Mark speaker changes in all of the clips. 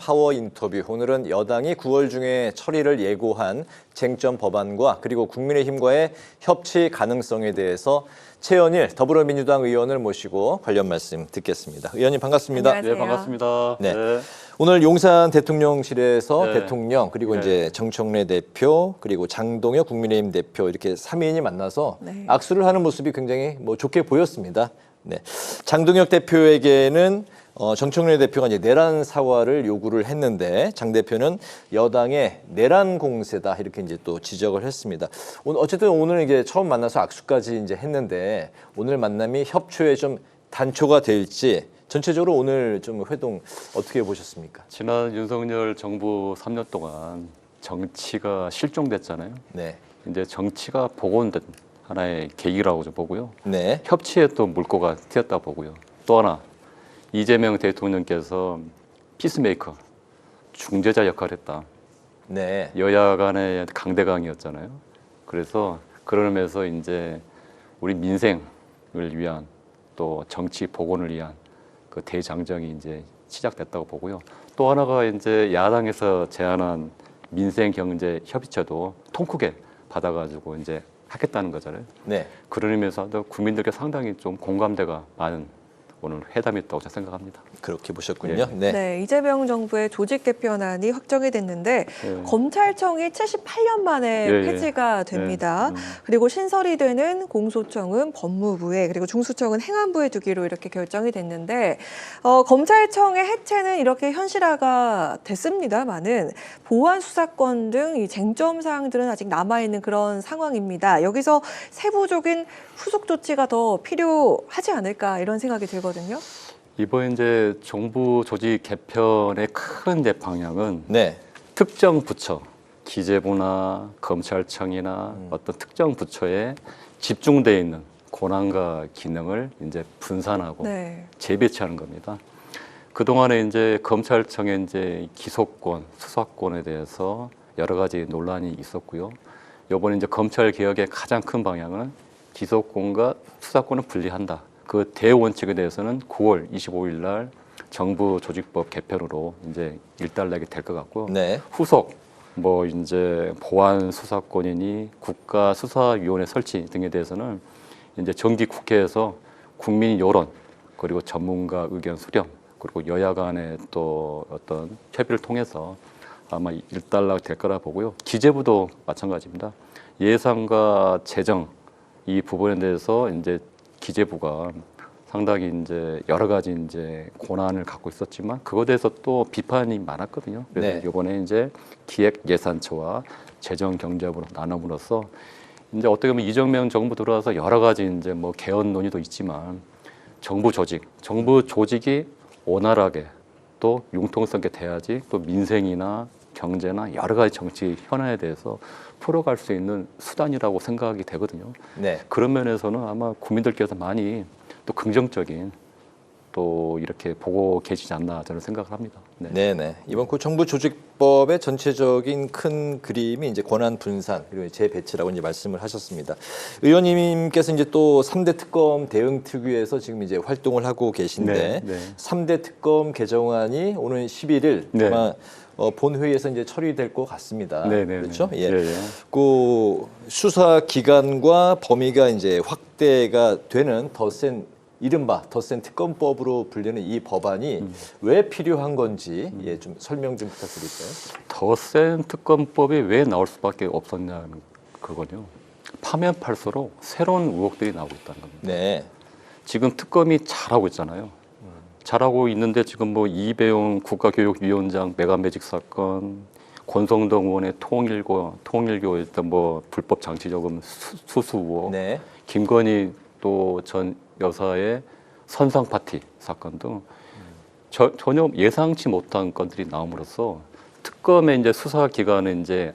Speaker 1: 파워 인터뷰. 오늘은 여당이 9월 중에 처리를 예고한 쟁점 법안과 그리고 국민의힘과의 협치 가능성에 대해서 최현일 더불어민주당 의원을 모시고 관련 말씀 듣겠습니다. 의원님 반갑습니다.
Speaker 2: 안녕하세요.
Speaker 3: 네, 반갑습니다.
Speaker 1: 네. 오늘 용산 대통령실에서
Speaker 3: 네.
Speaker 1: 대통령 그리고
Speaker 3: 네.
Speaker 1: 이제 정청래 대표 그리고 장동혁 국민의힘 대표 이렇게 3인이 만나서
Speaker 2: 네.
Speaker 1: 악수를 하는 모습이 굉장히 좋게 보였습니다. 네. 장동혁 대표에게는 정청래 대표가 이제 내란 사과를 요구를 했는데 장 대표는 여당의 내란 공세다 이렇게 이제 또 지적을 했습니다. 어쨌든 오늘 이게 처음 만나서 악수까지 이제 했는데 오늘 만남이 협조에 좀 단초가 될지 전체적으로 오늘 좀 회동 어떻게 보셨습니까?
Speaker 3: 지난 윤석열 정부 3년 동안 정치가 실종됐잖아요.
Speaker 1: 네.
Speaker 3: 이제 정치가 복원된 하나의 계기라고 좀 보고요.
Speaker 1: 네.
Speaker 3: 협치에 또 물꼬가 튀었다 보고요. 또 하나 이재명 대통령께서 피스메이커, 중재자 역할을 했다.
Speaker 1: 네.
Speaker 3: 여야 간의 강대강이었잖아요. 그래서 그런 의미에서 이제 우리 민생을 위한 또 정치 복원을 위한 그 대장정이 이제 시작됐다고 보고요. 또 하나가 이제 야당에서 제안한 민생 경제 협의체도 통 크게 받아가지고 이제 하겠다는 거잖아요.
Speaker 1: 네.
Speaker 3: 그런 의미에서도 국민들께 상당히 좀 공감대가 많은 오늘 회담이었다고 저는 생각합니다.
Speaker 1: 그렇게 보셨군요.
Speaker 3: 네.
Speaker 2: 네, 이재명 정부의 조직 개편안이 확정이 됐는데
Speaker 3: 네.
Speaker 2: 검찰청이 78년 만에
Speaker 3: 예, 예.
Speaker 2: 폐지가 됩니다.
Speaker 3: 네.
Speaker 2: 그리고 신설이 되는 공소청은 법무부에 그리고 중수청은 행안부에 두기로 이렇게 결정이 됐는데 검찰청의 해체는 이렇게 현실화가 됐습니다만은 보안 수사권 등 이 쟁점 사항들은 아직 남아 있는 그런 상황입니다. 여기서 세부적인 후속 조치가 더 필요하지 않을까 이런 생각이 들거든요.
Speaker 3: 이번 이제 정부 조직 개편의 큰 방향은
Speaker 1: 네.
Speaker 3: 특정 부처, 기재부나 검찰청이나 어떤 특정 부처에 집중되어 있는 권한과 기능을 이제 분산하고
Speaker 2: 네.
Speaker 3: 재배치하는 겁니다. 그동안에 이제 검찰청의 이제 기소권, 수사권에 대해서 여러 가지 논란이 있었고요. 이번에 이제 검찰 개혁의 가장 큰 방향은 기소권과 수사권을 분리한다. 그 대원칙에 대해서는 9월 25일 날 정부 조직법 개편으로 이제 일단락이 될 것 같고요.
Speaker 1: 네.
Speaker 3: 후속 뭐 이제 보안 수사권이니 국가수사위원회 설치 등에 대해서는 이제 정기 국회에서 국민 여론 그리고 전문가 의견 수렴 그리고 여야 간의 또 어떤 협의를 통해서 아마 일단락 될 거라 보고요. 기재부도 마찬가지입니다. 예산과 재정 이 부분에 대해서 이제 기재부가 상당히 이제 여러 가지 이제 권한을 갖고 있었지만 그거에 대해서 또 비판이 많았거든요. 그래서
Speaker 1: 네.
Speaker 3: 이번에 이제 기획예산처와 재정경제부로 나눔으로써 이제 어떻게 보면 이재명 정부 들어와서 여러 가지 이제 뭐 개헌 논의도 있지만 정부 조직이 원활하게 또 융통성 있게 돼야지 또 민생이나 경제나 여러 가지 정치 현안에 대해서 풀어갈 수 있는 수단이라고 생각이 되거든요.
Speaker 1: 네.
Speaker 3: 그런 면에서는 아마 국민들께서 많이 또 긍정적인 또 이렇게 보고 계시지 않나 저는 생각을 합니다. 네.
Speaker 1: 네네. 이번 그 정부 조직법의 전체적인 큰 그림이 이제 권한 분산 그리고 재배치라고 이제 말씀을 하셨습니다. 의원님께서 이제 또 3대 특검 대응 특위에서 지금 이제 활동을 하고 계신데
Speaker 3: 네, 네.
Speaker 1: 3대 특검 개정안이 오는 11일
Speaker 3: 네.
Speaker 1: 아마 본회의에서 이제 처리될 것 같습니다.
Speaker 3: 네, 네,
Speaker 1: 그렇죠?
Speaker 3: 네.
Speaker 1: 예.
Speaker 3: 네, 네.
Speaker 1: 그 수사 기간과 범위가 이제 확대가 되는 이른바 더 센 특검법으로 불리는 이 법안이 왜 필요한 건지 예, 좀 설명 좀 부탁드릴까요?
Speaker 3: 더 센 특검법이 왜 나올 수밖에 없었냐는 그거군요. 파면 팔수록 새로운 의혹들이 나오고 있다는 겁니다.
Speaker 1: 네.
Speaker 3: 지금 특검이 잘하고 있잖아요. 잘하고 있는데 지금 뭐 이배용 국가교육위원장 메가매직 사건, 권성동 의원의 통일교였던 뭐 불법 장치저금 수수 의혹,
Speaker 1: 네.
Speaker 3: 김건희 또 전 여사의 선상 파티 사건 등 전혀 예상치 못한 건들이 나옴으로써 특검의 이제 수사 기간은 이제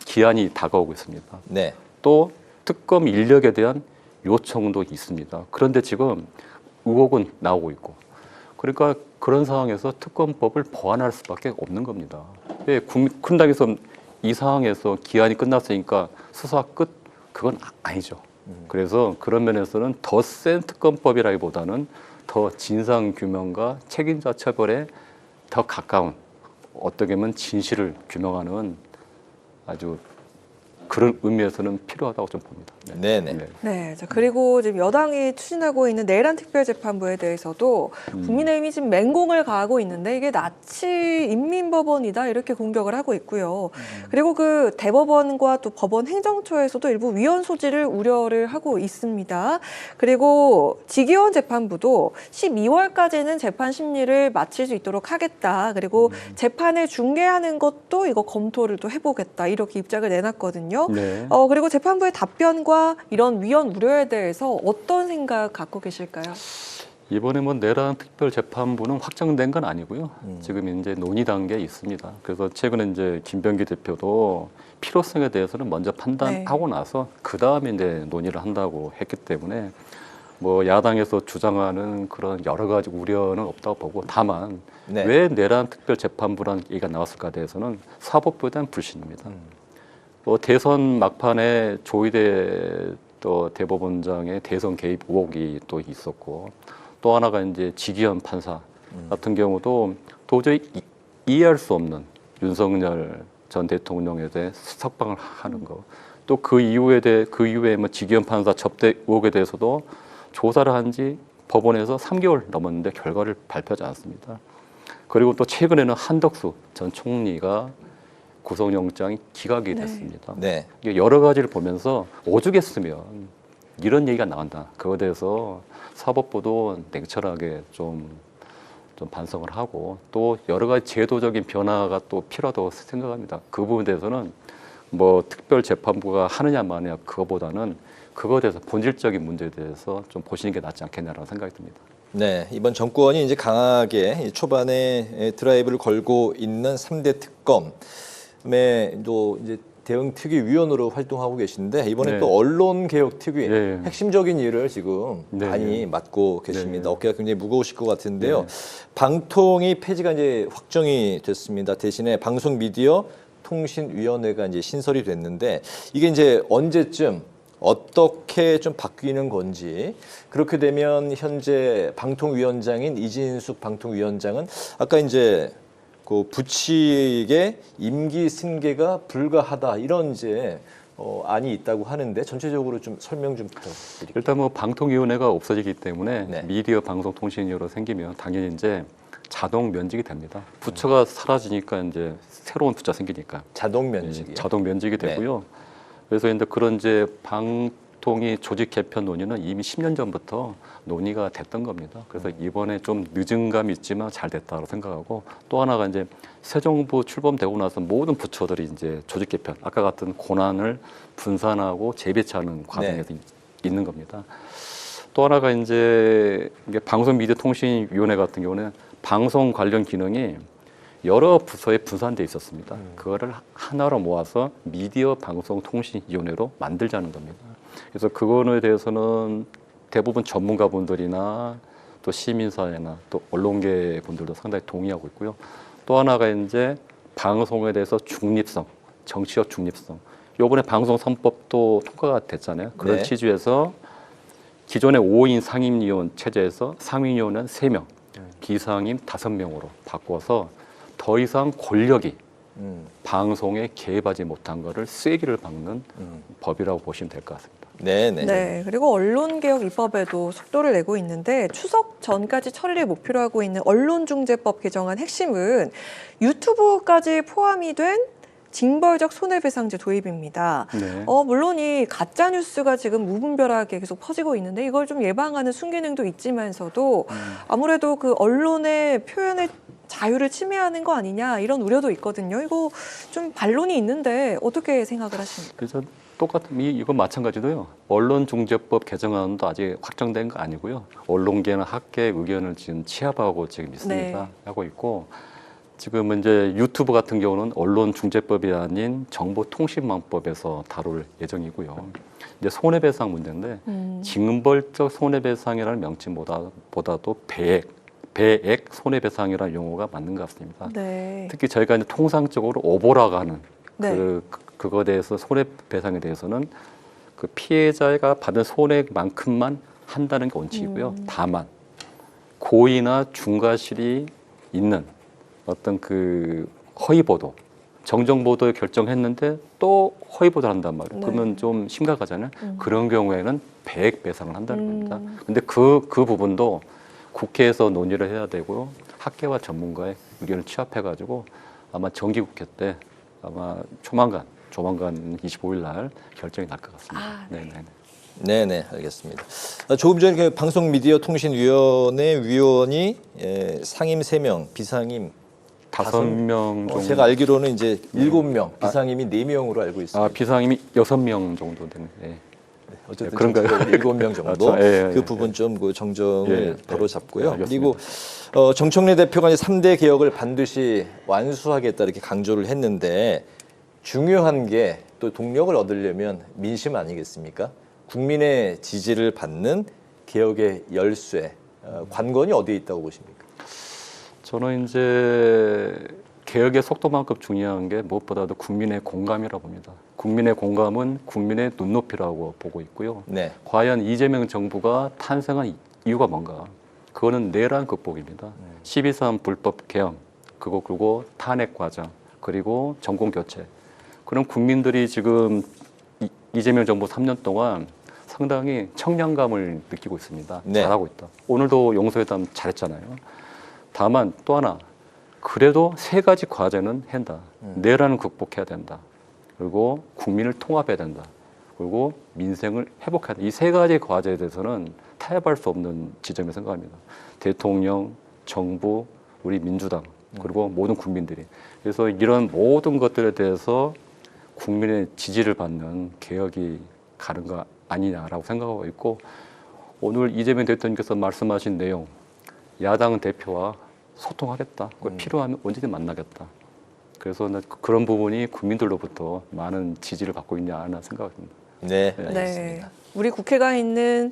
Speaker 3: 기한이 다가오고 있습니다.
Speaker 1: 네.
Speaker 3: 또 특검 인력에 대한 요청도 있습니다. 그런데 지금 의혹은 나오고 있고, 그러니까 그런 상황에서 특검법을 보완할 수밖에 없는 겁니다. 왜 국민당에서 이 상황에서 기한이 끝났으니까 수사 끝? 그건 아니죠. 그래서 그런 면에서는 더 센 특검법이라기보다는 더 진상 규명과 책임자 처벌에 더 가까운 어떻게 보면 진실을 규명하는 아주 그런 의미에서는 필요하다고 좀 봅니다.
Speaker 1: 네네.
Speaker 2: 네, 자, 그리고 지금 여당이 추진하고 있는 내란 특별재판부에 대해서도 국민의힘이 지금 맹공을 가하고 있는데 이게 나치 인민법원이다 이렇게 공격을 하고 있고요. 그리고 그 대법원과 또 법원 행정처에서도 일부 위헌 소지를 우려를 하고 있습니다. 그리고 지기현 재판부도 12월까지는 재판 심리를 마칠 수 있도록 하겠다. 그리고 재판을 중계하는 것도 이거 검토를 또 해보겠다 이렇게 입장을 내놨거든요.
Speaker 3: 네.
Speaker 2: 그리고 재판부의 답변과 이런 위헌 우려에 대해서 어떤 생각 갖고 계실까요?
Speaker 3: 이번에 뭐 내란 특별재판부는 확정된 건 아니고요. 지금 이제 논의 단계에 있습니다. 그래서 최근에 이제 김병기 대표도 필요성에 대해서는 먼저 판단하고 나서 그 다음에 이제 논의를 한다고 했기 때문에 뭐 야당에서 주장하는 그런 여러 가지 우려는 없다고 보고 다만
Speaker 1: 네.
Speaker 3: 왜 내란 특별재판부라는 얘기가 나왔을까에 대해서는 사법부에 대한 불신입니다. 뭐 대선 막판에 조희대 또 대법원장의 대선 개입 의혹이 또 있었고 또 하나가 이제 지기현 판사 같은 경우도 도저히 이해할 수 없는 윤석열 전 대통령에 대해 석방을 하는 거. 또 그 이후에 뭐 지기현 판사 접대 의혹에 대해서도 조사를 한 지 법원에서 3개월 넘었는데 결과를 발표하지 않았습니다. 그리고 또 최근에는 한덕수 전 총리가 구속영장이 기각이 됐습니다.
Speaker 1: 네.
Speaker 3: 여러 가지를 보면서 오죽했으면 이런 얘기가 나온다. 그거에 대해서 사법부도 냉철하게 좀 반성을 하고 또 여러 가지 제도적인 변화가 또 필요하다고 생각합니다. 그 부분에 대해서는 뭐 특별재판부가 하느냐 마느냐 그거보다는 그거에 대해서 본질적인 문제에 대해서 좀 보시는 게 낫지 않겠냐라는 생각이 듭니다.
Speaker 1: 네, 이번 정권이 이제 강하게 초반에 드라이브를 걸고 있는 3대 특검. 또 이제 대응 특위위원으로 활동하고 계신데 이번에
Speaker 3: 네.
Speaker 1: 또 언론개혁 특위
Speaker 3: 네.
Speaker 1: 핵심적인 일을 지금
Speaker 3: 네.
Speaker 1: 많이 맡고 계십니다.
Speaker 3: 네.
Speaker 1: 어깨가 굉장히 무거우실 것 같은데요.
Speaker 3: 네.
Speaker 1: 방통위 폐지가 이제 확정이 됐습니다. 대신에 방송미디어통신위원회가 이제 신설이 됐는데 이게 이제 언제쯤 어떻게 좀 바뀌는 건지 그렇게 되면 현재 방통위원장인 이진숙 방통위원장은 아까 이제 그 부칙의 임기 승계가 불가하다 이런 이제 안이 있다고 하는데 전체적으로 좀 설명 좀 부탁드릴게요.
Speaker 3: 일단 뭐 방통위원회가 없어지기 때문에
Speaker 1: 네.
Speaker 3: 미디어 방송통신위로 생기면 당연히 이제 자동 면직이 됩니다. 부처가 사라지니까 이제 새로운 부처 생기니까
Speaker 1: 자동 면직이요.
Speaker 3: 자동 면직이 되고요. 그래서 이제 그런 이제 방통위 조직 개편 논의는 이미 10년 전부터 논의가 됐던 겁니다. 그래서 이번에 좀 늦은 감이 있지만 잘 됐다고 생각하고 또 하나가 이제 새 정부 출범되고 나서 모든 부처들이 이제 조직 개편, 아까 같은 권한을 분산하고 재배치하는 과정에서 있는 겁니다. 또 하나가 이제 이게 방송미디어통신위원회 같은 경우는 방송 관련 기능이 여러 부서에 분산돼 있었습니다. 그거를 하나로 모아서 미디어 방송통신위원회로 만들자는 겁니다. 그래서 그거에 대해서는 대부분 전문가분들이나 또 시민사회나 또 언론계 분들도 상당히 동의하고 있고요. 또 하나가 이제 방송에 대해서 중립성, 정치적 중립성. 요번에 방송 3법도 통과가 됐잖아요. 그런
Speaker 1: 네.
Speaker 3: 취지에서 기존의 5인 상임위원 체제에서 상임위원은 3명, 비상임 5명으로 바꿔서 더 이상 권력이 방송에 개입하지 못한 것을 쐐기를 박는 법이라고 보시면 될 것 같습니다.
Speaker 1: 네네.
Speaker 2: 네, 그리고 언론개혁 입법에도 속도를 내고 있는데 추석 전까지 처리를 목표로 하고 있는 언론중재법 개정안 핵심은 유튜브까지 포함이 된 징벌적 손해배상제 도입입니다.
Speaker 3: 네.
Speaker 2: 물론 이 가짜 뉴스가 지금 무분별하게 계속 퍼지고 있는데 이걸 좀 예방하는 순기능도 있지만서도 아무래도 그 언론의 표현의 자유를 침해하는 거 아니냐 이런 우려도 있거든요. 이거 좀 반론이 있는데 어떻게 생각을 하십니까?
Speaker 3: 그래서 똑같은 이건 마찬가지로요. 언론중재법 개정안도 아직 확정된 거 아니고요. 언론계는 학계 의견을 지금 취합하고 지금 있습니다.
Speaker 2: 네.
Speaker 3: 하고 있고 지금 이제 유튜브 같은 경우는 언론중재법이 아닌 정보통신망법에서 다룰 예정이고요. 이제 손해배상 문제인데 징벌적 손해배상이라는 명칭보다도 배액 손해배상이라는 용어가 맞는 것 같습니다.
Speaker 2: 네.
Speaker 3: 특히 저희가 이제 통상적으로 오보라고 하는
Speaker 2: 네.
Speaker 3: 그거에 대해서 손해배상에 대해서는 그 피해자가 받은 손해만큼만 한다는 게 원칙이고요. 다만 고의나 중과실이 있는 어떤 그 허위 보도, 정정 보도에 결정했는데 또 허위 보도를 한단 말이에요.
Speaker 2: 네.
Speaker 3: 그러면 좀 심각하잖아요. 그런 경우에는 배액 배상을 한다는 겁니다.
Speaker 2: 음.
Speaker 3: 근데 그 부분도 국회에서 논의를 해야 되고요. 학계와 전문가의 의견을 취합해가지고 아마 정기국회 때 아마 조만간 25일 날 결정이 날 것 같습니다.
Speaker 2: 아, 네.
Speaker 1: 네네, 알겠습니다. 조금 전에 그 방송미디어통신위원회 위원이 상임 3명, 비상임
Speaker 3: 5명 정도.
Speaker 1: 제가 알기로는 이제 7명, 비상임이 4명으로 알고 있습니다.
Speaker 3: 비상임이 6명 정도 되는. 예.
Speaker 1: 어쨌든
Speaker 3: 그런가요?
Speaker 1: 7명 정도
Speaker 3: 그렇죠. 예,
Speaker 1: 그
Speaker 3: 예,
Speaker 1: 부분 좀 그 정정을 바로 잡고요.
Speaker 3: 알겠습니다.
Speaker 1: 그리고 정청래 대표가 이제 3대 개혁을 반드시 완수하겠다 이렇게 강조를 했는데 중요한 게 또 동력을 얻으려면 민심 아니겠습니까? 국민의 지지를 받는 개혁의 열쇠, 관건이 어디에 있다고 보십니까?
Speaker 3: 저는 이제 개혁의 속도만큼 중요한 게 무엇보다도 국민의 공감이라고 봅니다. 국민의 공감은 국민의 눈높이라고 보고 있고요.
Speaker 1: 네.
Speaker 3: 과연 이재명 정부가 탄생한 이유가 뭔가? 그거는 내란 극복입니다. 12.3 불법 개헌, 그리고 탄핵 과정, 그리고 정권 교체. 그럼 국민들이 지금 이재명 정부 3년 동안 상당히 청량감을 느끼고 있습니다.
Speaker 1: 네.
Speaker 3: 잘하고 있다. 오늘도 용서회담 잘했잖아요. 다만 또 하나, 그래도 3가지 과제는 한다. 내란을 극복해야 된다. 그리고 국민을 통합해야 된다. 그리고 민생을 회복해야 된다. 이 3가지 과제에 대해서는 타협할 수 없는 지점이라고 생각합니다. 대통령, 정부, 우리 민주당, 그리고 모든 국민들이. 그래서 이런 모든 것들에 대해서 국민의 지지를 받는 개혁이 가는 거 아니냐라고 생각하고 있고, 오늘 이재명 대통령께서 말씀하신 내용, 야당 대표와 소통하겠다. 필요하면 언제든 만나겠다. 그래서 그런 부분이 국민들로부터 많은 지지를 받고 있냐 하는 생각입니다.
Speaker 1: 네,
Speaker 2: 네.
Speaker 1: 알겠습니다.
Speaker 2: 우리 국회가 있는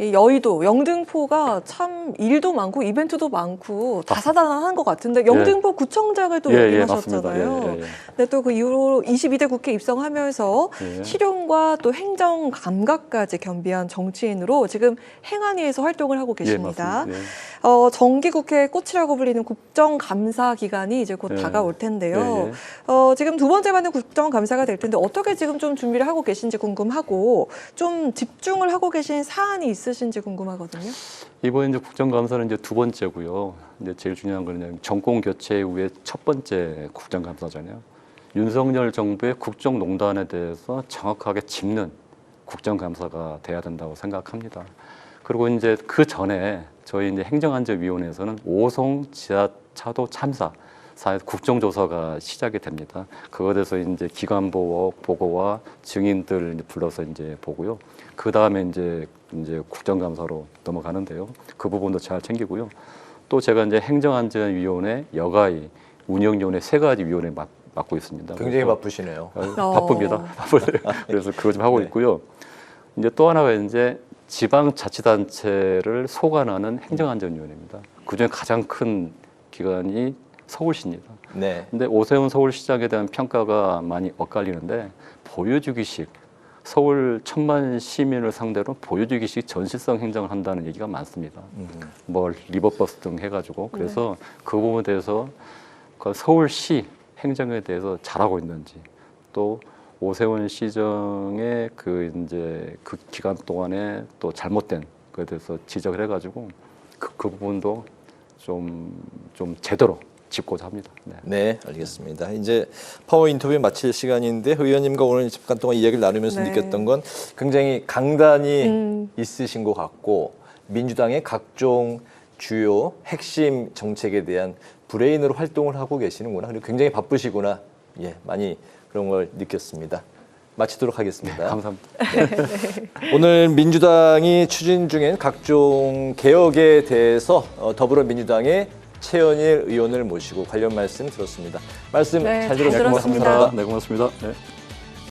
Speaker 2: 이 여의도, 영등포가 참 일도 많고 이벤트도 많고 다사다난한 것 같은데 영등포 구청장을 또 역임하셨잖아요.
Speaker 3: 맞습니다.
Speaker 2: 근데 또 그 이후로 22대 국회 입성하면서
Speaker 3: 예.
Speaker 2: 실용과 또 행정 감각까지 겸비한 정치인으로 지금 행안위에서 활동을 하고 계십니다.
Speaker 3: 맞습니다.
Speaker 2: 정기국회 꽃이라고 불리는 국정감사 기간이 이제 곧
Speaker 3: 예.
Speaker 2: 다가올 텐데요.
Speaker 3: 예.
Speaker 2: 지금 두 번째 받는 국정감사가 될 텐데 어떻게 지금 좀 준비를 하고 계신지 궁금하고 좀 집중을 하고 계신 사안이 있으신지 궁금하거든요.
Speaker 3: 이번 이제 국정감사는 이제 2번째고요. 이제 제일 중요한 거는 정권 교체 이후에 첫 번째 국정감사잖아요. 윤석열 정부의 국정농단에 대해서 정확하게 짚는 국정감사가 돼야 된다고 생각합니다. 그리고 이제 그 전에 저희 이제 행정안전위원회에서는 오송 지하차도 참사 사회 국정조사가 시작이 됩니다. 그거에 대해서 이제 기관 보고와 증인들 불러서 이제 보고요. 그 다음에 이제 국정감사로 넘어가는데요. 그 부분도 잘 챙기고요. 또 제가 이제 행정안전위원회, 여가위, 운영위원회 3가지 위원회 맡고 있습니다.
Speaker 1: 굉장히 바쁘시네요.
Speaker 3: 바쁩니다. 그래서 그거 좀 하고
Speaker 1: 네.
Speaker 3: 있고요. 이제 또 하나가 이제 지방자치단체를 소관하는 행정안전위원회입니다. 그중에 가장 큰 기관이 서울시입니다.
Speaker 1: 네.
Speaker 3: 근데 오세훈 서울시장에 대한 평가가 많이 엇갈리는데 보여주기식, 서울 1,000만 시민을 상대로 보여주기식 전시성 행정을 한다는 얘기가 많습니다. 뭐 리버버스 등 해가지고 그래서 그 부분에 대해서 그 서울시 행정에 대해서 잘하고 있는지, 또 오세훈 시정의 그 기간 동안에 또 잘못된 것에 대해서 지적을 해가지고 그 부분도 좀 제대로 짚고자 합니다. 네.
Speaker 1: 네, 알겠습니다. 이제 파워 인터뷰 마칠 시간인데 의원님과 오늘 잠깐 동안 이야기를 나누면서
Speaker 2: 네.
Speaker 1: 느꼈던 건 굉장히 강단이 있으신 것 같고 민주당의 각종 주요 핵심 정책에 대한 브레인으로 활동을 하고 계시는구나. 그리고 굉장히 바쁘시구나. 예, 많이 그런 걸 느꼈습니다. 마치도록 하겠습니다.
Speaker 3: 네, 감사합니다.
Speaker 1: 오늘 민주당이 추진 중인 각종 개혁에 대해서 더불어민주당의 최현일 의원을 모시고 관련 말씀 들었습니다. 말씀
Speaker 2: 네,
Speaker 1: 잘
Speaker 2: 잘
Speaker 1: 들었습니다.
Speaker 2: 들었습니다.
Speaker 3: 고맙습니다. 네, 고맙습니다. 네.